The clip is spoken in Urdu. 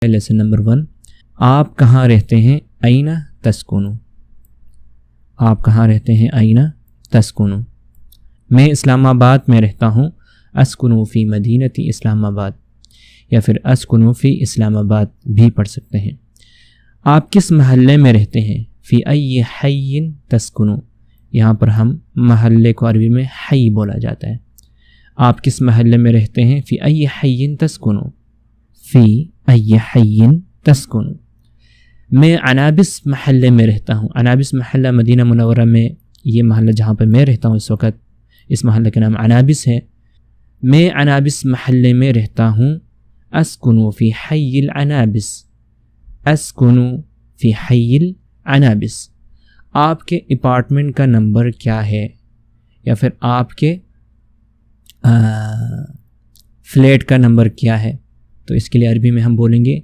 لیسن نمبر 1، آپ کہاں رہتے ہیں؟ اینہ تسکنو، آپ کہاں رہتے ہیں؟ اینہ تسکنو۔ میں اسلام آباد میں رہتا ہوں، اسکنو فی مدینتی اسلام آباد، یا پھر اسکنو فی اسلام آباد بھی پڑھ سکتے ہیں۔ آپ کس محلے میں رہتے ہیں؟ فی ای حی تسکنو، یہاں پر ہم محلے کو عربی میں حی بولا جاتا ہے۔ آپ کس محلے میں رہتے ہیں؟ فی ای حی تسکنو، فی ای حی تسکنو۔ میں عنابس محلے میں رہتا ہوں، عنابس محلہ مدینہ منورہ میں، یہ محلہ جہاں پہ میں رہتا ہوں اس وقت، اس محلے کا نام عنابس ہے۔ میں عنابس محلے میں رہتا ہوں، اسکنو فی حی العنابس، اسکنو فی حی العنابس۔ آپ کے اپارٹمنٹ کا نمبر کیا ہے؟ یا پھر آپ کے فلیٹ کا نمبر کیا ہے؟ تو اس کے لیے عربی میں ہم بولیں گے